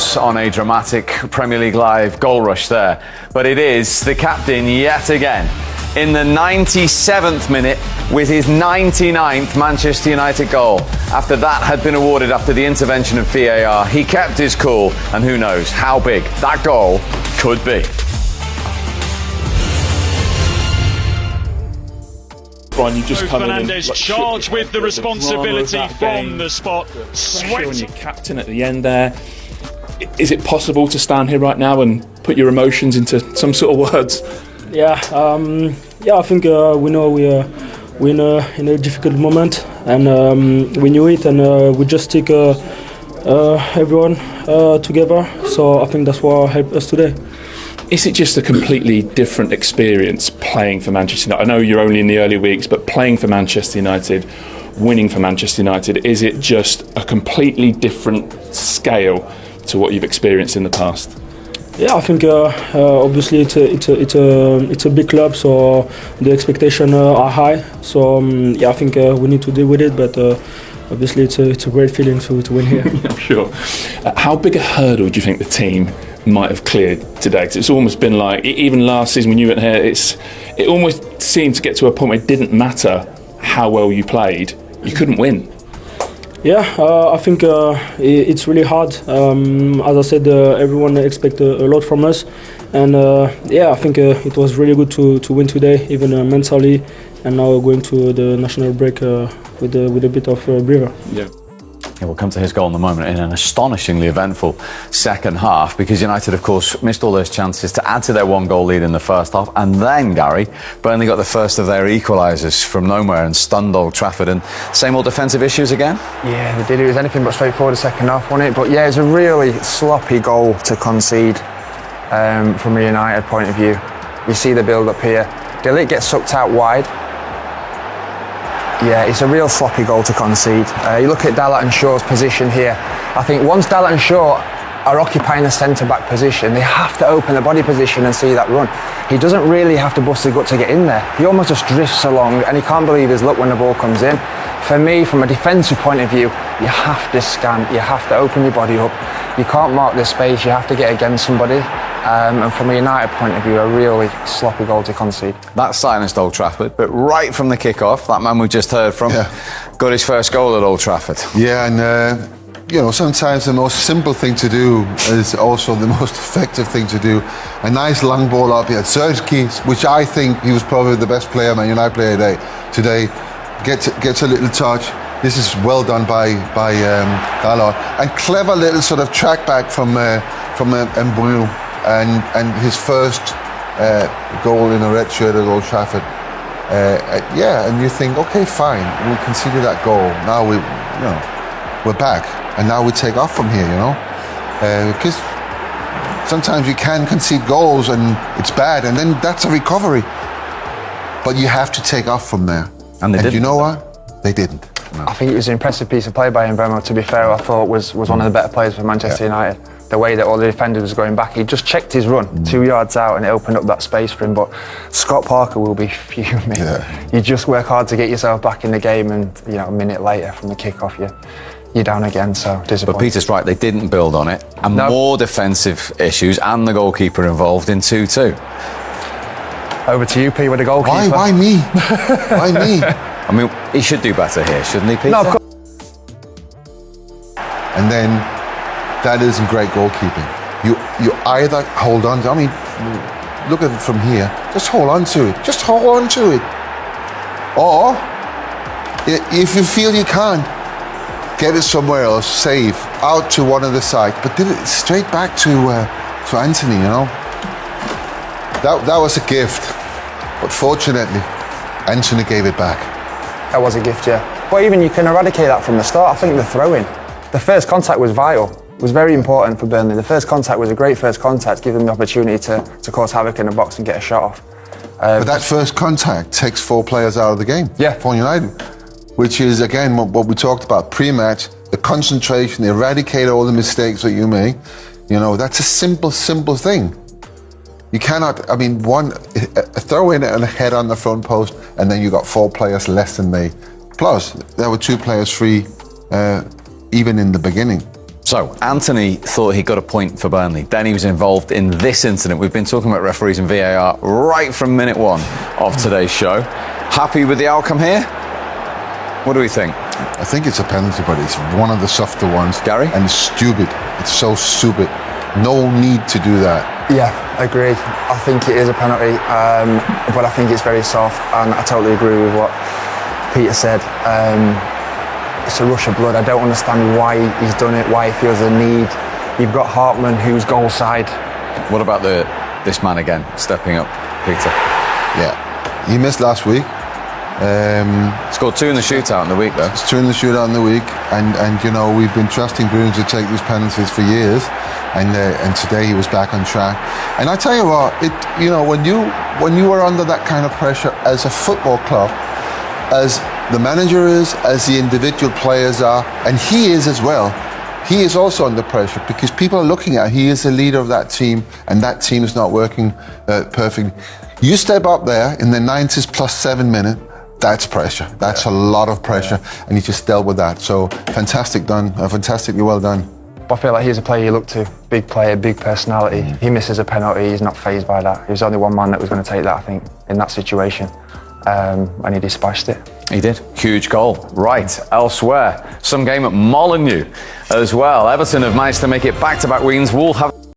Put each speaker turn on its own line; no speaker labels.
goals on a dramatic Premier League Live goal rush there. But it is the captain yet again. In the 97th minute with his 99th Manchester United goal. After that had been awarded after the intervention of VAR, he kept his cool, and who knows how big that goal could be.
Bruno
Fernandes charged with the responsibility from the spot.
Pressure on your captain at the end there. Is it possible to stand here right now and put your emotions into some sort of words?
Yeah, I think we know we're in a difficult moment, and we knew it, and we just stick everyone together. So I think that's what helped us today.
Is it just a completely different experience playing for Manchester United? I know you're only in the early weeks, but playing for Manchester United, winning for Manchester United, is it just a completely different scale to what you've experienced in the past?
Yeah, I think obviously it's a big club, so the expectations are high. So I think we need to deal with it, but obviously it's a great feeling to win here.
I'm sure. How big a hurdle do you think the team might have cleared today? 'Cause it's almost been like, even last season when you went here, it almost seemed to get to a point where it didn't matter how well you played, you couldn't win.
Yeah, I think it's really hard. As I said, everyone expects a lot from us, and I think it was really good to win today, even mentally, and now we're going to the national break with a bit of breather.
Yeah.
Yeah, we'll come to his goal in a moment, in an astonishingly eventful second half, because United, of course, missed all those chances to add to their one-goal lead in the first half, and then, Gary, Burnley got the first of their equalisers from nowhere and stunned Old Trafford. And same old defensive issues again?
Yeah, they did. It was anything but straightforward the second half, wasn't it? But yeah, it's a really sloppy goal to concede from a United point of view. You see the build-up here. De Ligt gets sucked out wide. Yeah, it's a real sloppy goal to concede. You look at Dalot and Shaw's position here. I think once Dalot and Shaw are occupying the centre-back position, they have to open the body position and see that run. He doesn't really have to bust his gut to get in there. He almost just drifts along, and he can't believe his luck when the ball comes in. For me, from a defensive point of view, you have to scan, you have to open your body up. You can't mark the space, you have to get against somebody. And from a United point of view, a really sloppy goal to concede.
That silenced Old Trafford, but right from the kick-off, that man we just heard from got his first goal at Old Trafford.
Yeah, and sometimes the most simple thing to do is also the most effective thing to do. A nice long ball up here. Sergej, which I think he was probably the best player, Man United player today, gets a little touch. This is well done by Dalot, and clever little sort of track back from Bruno. And his first goal in a red shirt at Old Trafford. And you think, okay, fine, we conceded that goal. Now we're back, and now we take off from here, because sometimes you can concede goals and it's bad, and then that's a recovery. But you have to take off from there. And you know what? They didn't. No.
I think it was an impressive piece of play by Mbeumo, to be fair. I thought was one of the better players for Manchester United. The way that all the defenders was going back, he just checked his run 2 yards out, and it opened up that space for him. But Scott Parker will be fuming. Yeah. You just work hard to get yourself back in the game, and a minute later from the kick-off, you're down again. So disappointing.
But Peter's right; they didn't build on it, and more defensive issues, and the goalkeeper involved in 2-2.
Over to you, Pete, with the goalkeeper.
Why me? Why me?
I mean, he should do better here, shouldn't he, Peter?
No, of course.
And then that isn't great goalkeeping. You either hold on to, look at it from here, just hold on to it. Just hold on to it. Or, if you feel you can't, get it somewhere else, save, out to one of the sides, but did it straight back to Anthony, That was a gift, but fortunately, Anthony gave it back.
That was a gift, yeah. But even you can eradicate that from the start. I think the throw-in, the first contact was vital. It was very important for Burnley. The first contact was a great first contact, give them the opportunity to cause havoc in the box and get a shot off.
But that first contact takes 4 players out of the game for United, which is, again, what we talked about pre-match, the concentration, eradicate all the mistakes that you make. That's a simple thing. You cannot, a throw in and a head on the front post, and then you got 4 players less than they. Plus, there were 2 players free even in the beginning.
So, Anthony thought he got a point for Burnley. Then he was involved in this incident. We've been talking about referees and VAR right from minute one of today's show. Happy with the outcome here? What do we think?
I think it's a penalty, but it's one of the softer ones.
Gary?
And it's stupid. It's so stupid. No need to do that.
Yeah, I agree. I think it is a penalty, but I think it's very soft, and I totally agree with what Peter said. It's a rush of blood. I don't understand why he's done it, why he feels the need. You've got Hartman, who's goal side.
What about this man again, stepping up, Peter?
Yeah. He missed last week.
Scored 2 in the shootout in the week, though.
It's 2 in the shootout in the week, and you know, we've been trusting Bruno to take these penalties for years, and today he was back on track. And I tell you what, you know, when you are under that kind of pressure as a football club, as the manager is, as the individual players are, and he is as well. He is also under pressure because people are looking at, he is the leader of that team, and that team is not working perfectly. You step up there in the 90s plus 7 minute, that's pressure. That's a lot of pressure, and he just dealt with that. So fantastic done, fantastically well done.
I feel like he's a player you look to. Big player, big personality. He misses a penalty, he's not fazed by that. He was only one man that was going to take that, I think, in that situation. And he dispatched it.
He did. Huge goal. Right, elsewhere. Some game at Molineux as well. Everton have managed to make it back-to-back wins. Wolves have